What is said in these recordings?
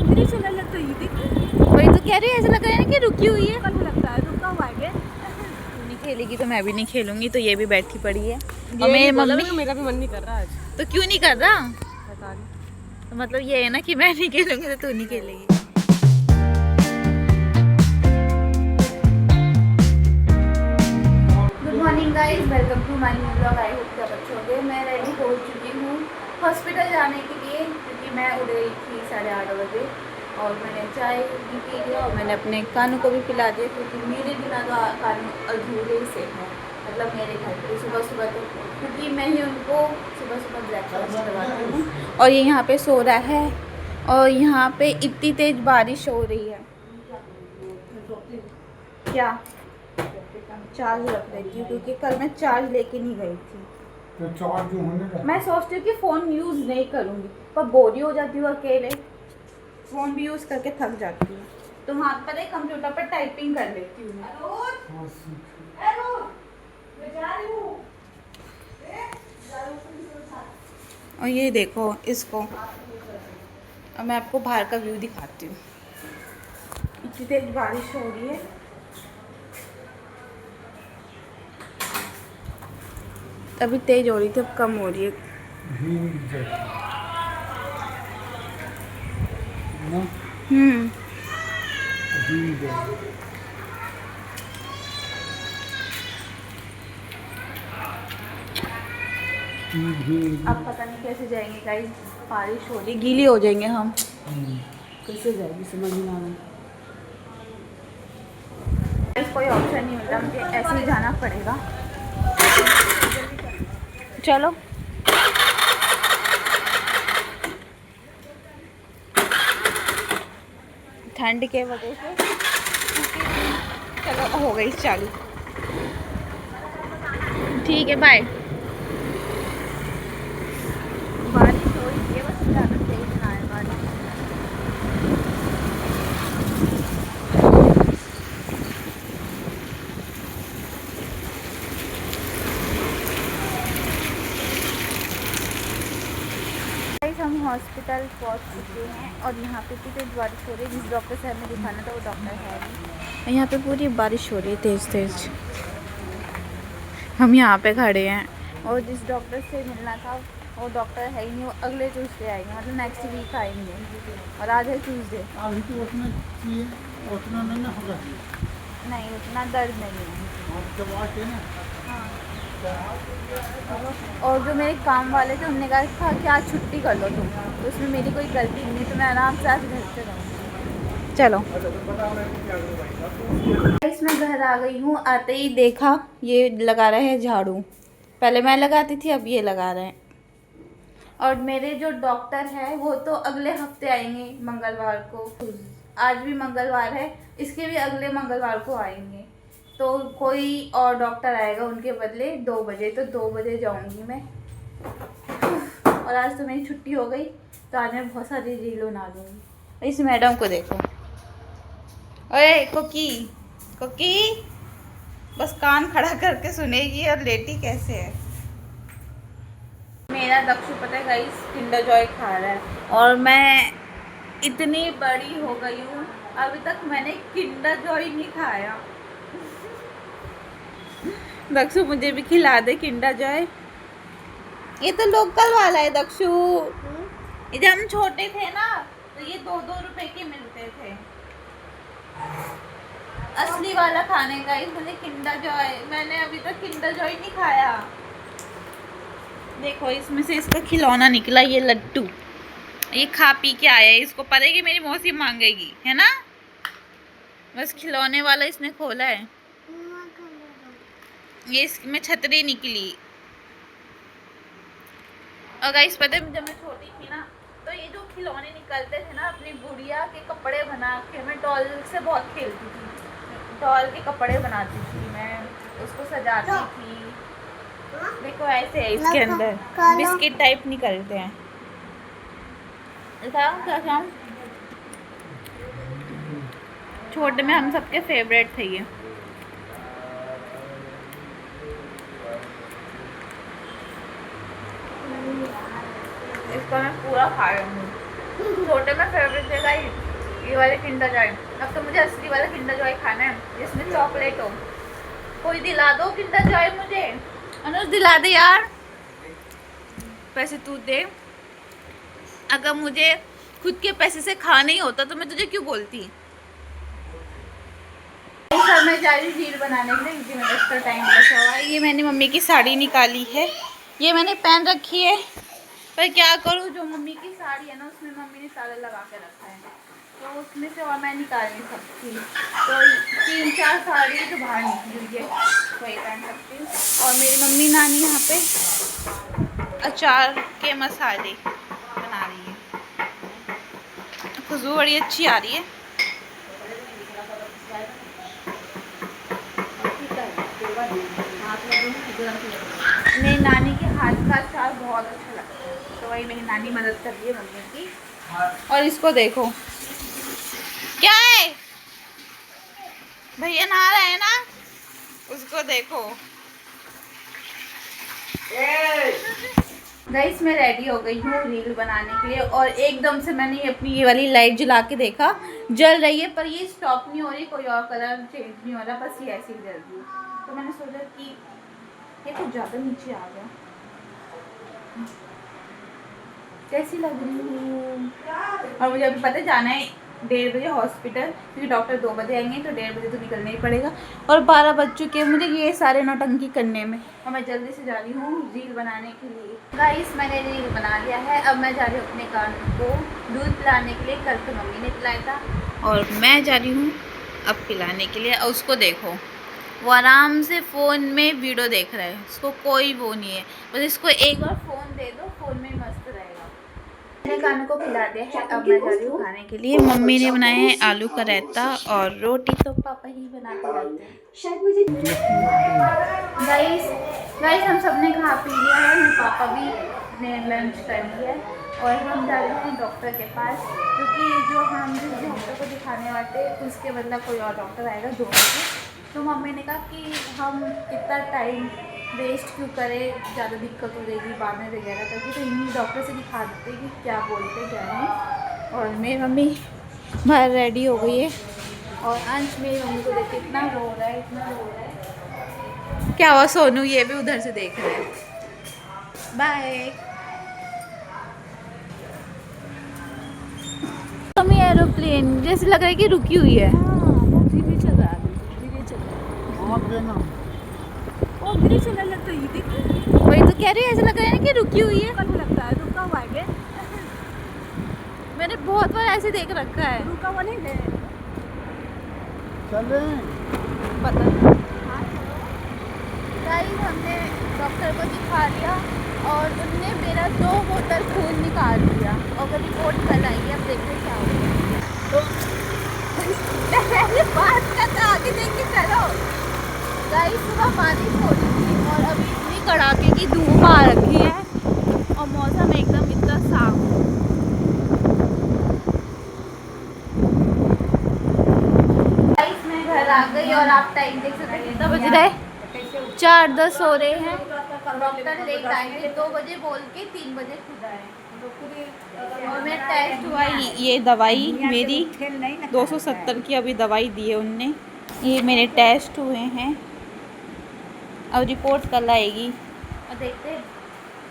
मेरे चलने लगता है, ये देख। वही तो कह रही है, ऐसा लग रहा है ना कि रुकी हुई है। कल लगता है रुका हुआ है। तू नहीं खेलेगी तो मैं भी नहीं खेलूंगी, तो ये भी बैठी पड़ी है। और ये मेरी बोला मम्मी, मेरा भी मन नहीं कर रहा आज। तो क्यों नहीं कर रहा? पता नहीं। तो मतलब ये है ना कि मैं नहीं खेलूंगी तो तू नहीं खेलेगी। Good morning guys, welcome to my new blog. I hope सब अच्छे होंगे। मैं रेडी हो चुकी हूँ हॉस्पिटल जाने के लिए, क्योंकि मैं उठ गई थी 8:30 बजे और मैंने चाय भी पी लिया और मैंने अपने कानों को भी पिला दिया, क्योंकि मेरे बिना तो कान अधूरे से हैं, मतलब मेरे घर पे सुबह सुबह तो, क्योंकि मैं ही उनको सुबह सुबह ब्रेकफास्ट करवाती हूँ। और ये यहाँ पे सो रहा है और यहाँ पे इतनी तेज़ बारिश हो रही है। क्या चार्ज रख देती हूँ, क्योंकि कल मैं चार्ज लेके नहीं गई थी। तो चार्ज होने का मैं सोचती हूँ कि फ़ोन यूज़ नहीं करूँगी, पर बोरी हो जाती हूँ अकेले, फ़ोन भी यूज़ करके थक जाती हूँ, तो वहाँ पर एक कंप्यूटर पर टाइपिंग कर लेती हूँ मैं। और ये देखो इसको, अब मैं आपको बाहर का व्यू दिखाती हूँ। इतनी तेज बारिश हो रही है, अभी तेज हो रही थी, अब कम हो रही है। भीग जाती ना, भीग जाती। अब पता नहीं कैसे जाएंगे गाइस, बारिश हो रही, गीली हो जाएंगे हम। कैसे जाएगी समझ नहीं आ रहा। कोई ऑप्शन नहीं मिलता, मुझे ऐसे ही जाना पड़ेगा। चलो ठंड के वजह से, चलो हो गई चालू, ठीक है बाय। बारिश हो रही है, बस ज़्यादा तेज ना है बारिश। हम हॉस्पिटल पहुंच चुके हैं और यहाँ पे इतनी तेज बारिश हो रही है, जिस डॉक्टर से हमें दिखाना था वो डॉक्टर है नहीं। यहाँ पे पूरी बारिश हो रही है तेज़ तेज़, हम यहाँ पे खड़े हैं। और जिस डॉक्टर से मिलना था वो डॉक्टर है ही नहीं, वो अगले ट्यूसडे आएंगे, मतलब नेक्स्ट वीक आएंगे, और आज है ट्यूसडे। अभी तो उतना नहीं ना होगा। नहीं उतना दर्द नहीं है। आप जब आते ना, और जो मेरे काम वाले थे उनने कहा था कि आज छुट्टी कर लो तुम, तो उसमें मेरी कोई गलती नहीं, तो मैं आराम से आज घर से रहूँगी। चलो मैं घर आ गई हूँ, आते ही देखा ये लगा रहे हैं झाड़ू, पहले मैं लगाती थी अब ये लगा रहे हैं। और मेरे जो डॉक्टर है वो तो अगले हफ्ते आएंगे मंगलवार को, आज भी मंगलवार है, इसके भी अगले मंगलवार को आएंगे, तो कोई और डॉक्टर आएगा उनके बदले 2 बजे, तो 2 बजे जाऊंगी मैं। और आज तो मेरी छुट्टी हो गई, तो आज मैं बहुत सारी रील बना लूँगी। इस मैडम को देखो, अरे कोकी कोकी, बस कान खड़ा करके सुनेगी और लेटी कैसे है। मेरा दक्षु पता है गाइस किंडर जॉय खा रहा है, और मैं इतनी बड़ी हो गई हूँ अभी तक मैंने किंडर जॉय नहीं खाया। दक्षु मुझे भी खिला दे किंडर जॉय। ये तो लोकल वाला है दक्षु, ये जब हम छोटे थे ना तो ये 2-2 रुपए के मिलते थे, असली वाला खाने का। इसमें किंडर जॉय, मैंने अभी तक किंडर जॉय नहीं खाया। देखो इसमें से इसका खिलौना निकला, ये लड्डू, ये खा पी के आया है, इसको पता है कि मेरी मौसी मांगेगी, है ना, बस खिलौने वाला इसने खोला है। ये इसमें छतरी निकली। और गाइस पता है जब मैं छोटी थी ना, तो ये जो खिलौने निकलते थे ना, अपनी गुड़िया के कपड़े बना के मैं डॉल से बहुत खेलती थी, डॉल के कपड़े बनाती थी मैं, उसको सजाती थी। देखो ऐसे है, इसके अंदर बिस्किट टाइप निकलते हैं। क्या खाऊं? छोटे में हम सबके फेवरेट थे ये। इसको मैं पूरा खा रही हूँ। छोटे में फेवरेट जगह ये वाले किंडर जॉय। अब तो मुझे असली वाला किंडर जॉय खाना है जिसमें चॉकलेट हो। कोई दिला दो किंडर जॉय मुझे। अनुज दिला दे यार, पैसे तू दे। अगर मुझे खुद के पैसे से खाना ही होता तो मैं तुझे क्यों बोलती। सर मैं जा रही हूँ रील बनाने के लिए क्योंकि मेरा एक्स्ट्रा टाइम बचा हुआ है। ये मैंने मम्मी की साड़ी निकाली है, ये मैंने पहन रखी है, पर क्या करूँ जो मम्मी की साड़ी है ना उसमें मम्मी ने ताला लगा के रखा है, तो उसमें से और मैं निकाल नहीं सकती। तो 3-4 साड़ी तो बाहर निकली हुई है, वही पहन सकती हूँ। और मेरी मम्मी नानी यहाँ पे अचार के मसाले बना रही है, खुशबू बड़ी अच्छी आ रही है। मेरी नानी के हाथ का अचार बहुत अच्छा लगता है, तो वही मेरी नानी मदद कर रही है मम्मी की। और इसको देखो क्या है, भैया नहा रहे हैं ना, उसको देखो। गाइस मैं रेडी हो गई हूँ रील बनाने के लिए, और एकदम से मैंने अपनी ये वाली लाइट जला के देखा, जल रही है पर ये स्टॉप नहीं हो रही, कोई और कलर चेंज नहीं हो रहा, बस ये ऐसे ही जल रही है। तो मैंने सोचा कि ये कुछ ज़्यादा नीचे आ गया। कैसी लग रही हूँ। और मुझे अभी पता जाना है 1:30 बजे हॉस्पिटल, क्योंकि डॉक्टर 2 बजे आएंगे, तो 1:30 बजे तो निकलना ही पड़ेगा। और 12 बज चुके हैं मुझे ये सारे नौटंकी करने में, और मैं जल्दी से जा रही हूँ रील बनाने के लिए। गाइस मैंने रील बना लिया है, अब मैं जा रही हूँ अपने कान को दूध पिलाने के लिए। कल तो मम्मी ने पिलाया था और मैं जा रही हूँ अब पिलाने के लिए। और उसको देखो, वो आराम से फ़ोन में वीडियो देख रहा है, उसको कोई वो नहीं है, बस इसको एक बार फ़ोन दे दो, फ़ोन में मस्त रहेगा। मैंने कानों को खिला दिया है, अब मैं जा रही हूँ खाने के लिए। मम्मी ने बनाए हैं आलू का रायता और रोटी, तो पापा ही बनाते रहते हैं। गाइस हम सब ने खा पी लिया है, मेरे पापा भी ने लंच कर लिया है, और हम जा रहे हैं डॉक्टर के पास, क्योंकि जो हम जिस डॉक्टर को दिखाने वाले थे उसके बदला कोई और डॉक्टर आएगा 2 बजे। तो मम्मी ने कहा कि हम इतना टाइम वेस्ट क्यों करें, ज़्यादा दिक्कत हो जाएगी बाद में वगैरह करके, तो इन्हीं डॉक्टर से दिखा देते कि क्या बोलते क्या नहीं। और मेरी मम्मी बाहर रेडी हो गई है, और अंश मेरी मम्मी को देख के इतना रो रहा है, इतना रो रहा है। क्या हुआ सोनू, ये भी उधर से देख रहे हैं। बाय। मम्मी एरोप्लेन जैसे लग रहा है कि रुकी हुई है। धीरे चल रहा है, धीरे चल रहा है। ओ धीरे चलने लगता है, ये देखिए। वही तो कह रही है, ऐसा लग रहा है ना कि रुकी हुई है। कल लगता है रुका हुआ है, मैंने बहुत बार ऐसे देख रखा है। रुका हुआ नहीं है। चले पता नहीं। गाइस हमने डॉक्टर को दिखा लिया और उनने मेरा 2 बोतल खून निकाल दिया, और रिपोर्ट कल आई है, अब देखते क्या होगा। तो बात करता आगे देख के चलो। गाइस सुबह बारिश हो रही थी और अभी इतनी कड़ाके की धूप आ रखी है, और मौसम एकदम इतना साफ। गाइस मैं घर आ गई, और आप टाइम देख सकते हैं कितना बज रहा है, 4:10 हो रहे हैं। डॉक्टर लेट आए थे, 2 बजे बोल के 3 बजे खुद आए। और मेरा टेस्ट हुआ, ये दवाई मेरी 270 की अभी दवाई दी है उनने। ये मेरे टेस्ट हुए हैं, अब रिपोर्ट कल आएगी, और देखते हैं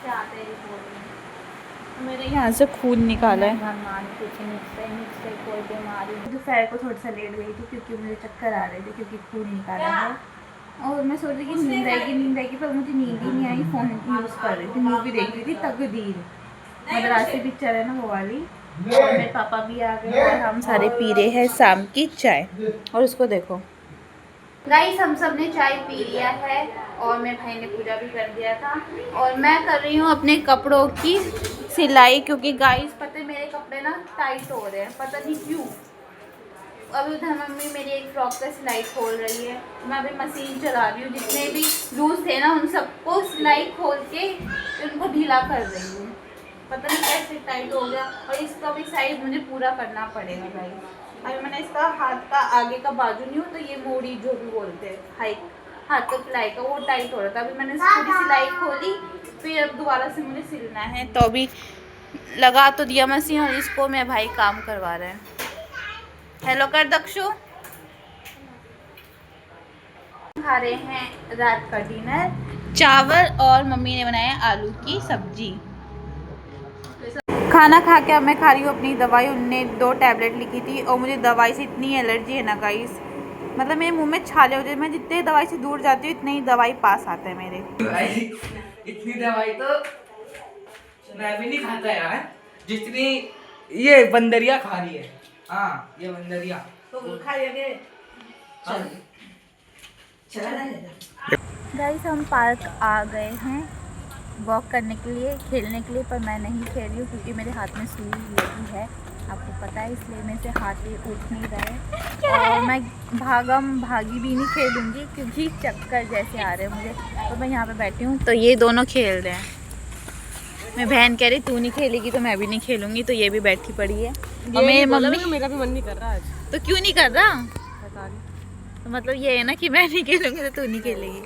क्या आता है रिपोर्ट में। मेरे यहाँ से खून निकाला है। कोई बीमारी दोपहर को थोड़ा सा लेट गई थी क्योंकि मुझे चक्कर आ रहे थे, क्योंकि खून निकाला है। और मैं सोच रही कि नींद आएगी, पर मुझे नींद ही नहीं आई। फ़ोन यूज़ कर रही थी, मूवी देख रही थी तकदीर, मद्रासी पिक्चर है ना वो वाली। और मेरे पापा भी आ गए, और हम सारे पी रहे हैं शाम की चाय। और उसको देखो गाइस, हम सब ने चाय पी लिया है, और मेरे भाई ने पूजा भी कर दिया था, और मैं कर रही हूँ अपने कपड़ों की सिलाई, क्योंकि गाइस पता है मेरे कपड़े ना टाइट हो रहे हैं, पता नहीं क्यों। अभी उधर मम्मी मेरी एक फ्रॉक का सिलाई खोल रही है, मैं अभी मशीन चला रही हूँ, जितने भी लूज थे ना उन सबको सिलाई खोल के उनको ढीला कर रही हूँ। पता नहीं कैसे टाइट हो गया, और इसका भी साइज मुझे पूरा करना पड़ेगा गाइस। अभी मैंने इसका हाथ का आगे का बाजू नहीं हो तो ये मोड़ी जो भी बोलते हैं हाथ का सिलाई का, वो टाइट हो रहा था। अभी मैंने पूरी सिलाई खोली, फिर अब दोबारा से मुझे सिलना है, तो अभी लगा तो दिया मशीन और इसको मैं भाई काम करवा रहे हैं। हेलो कर दक्षु। खा रहे हैं रात का डिनर, चावल और मम्मी ने बनाया आलू की सब्जी। खाना खा के अब मैं खा रही हूँ अपनी दवाई। उनने 2 टैबलेट लिखी थी और मुझे दवाई से इतनी एलर्जी है ना गाइस, मतलब मेरे मुंह में छाले हो जाते। मैं जितने दवाई से दूर जाती हूँ इतने ही दवाई पास आते हैं मेरे। इतनी दवाई तो मैं भी नहीं खाता यार, जितनी ये बंदरिया खा रही है। हाँ ये बंदरिया तो खाइए। गाइस हम पार्क आ गए हैं वॉक करने के लिए, खेलने के लिए, पर मैं नहीं खेल रही हूँ क्योंकि मेरे हाथ में सुई लगी है, आपको पता है, इसलिए मेरे से हाथ ये उठ नहीं रहा है। और मैं भागम भागी भी नहीं खेलूँगी क्योंकि चक्कर जैसे आ रहे हैं मुझे। तो मैं यहाँ पे बैठी हूँ तो ये दोनों खेल रहे हैं। मैं बहन कह रही तू नहीं खेलेगी तो मैं भी नहीं खेलूँगी, तो ये भी बैठी पड़ी है। और मेरी मम्मी, मेरा भी मन नहीं कर रहा आज। तो क्यों नहीं कर रहा? पता नहीं। तो मतलब ये है ना कि मैं नहीं खेलूँगी तो तू नहीं खेलेगी।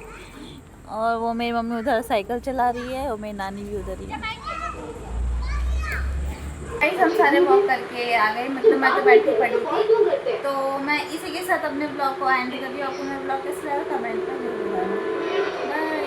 और वो मेरी मम्मी उधर साइकिल चला रही है और मेरी नानी भी उधर ही है। हम सारे वॉक करके आ गए, मतलब मैं तो बैठी पड़ी थी। तो मैं इसी के साथ अपने ब्लॉग को एंड कर रही हूँ। आपको मेरा ब्लॉग कैसा लगा कमेंट पर जरूर बताना। बाय।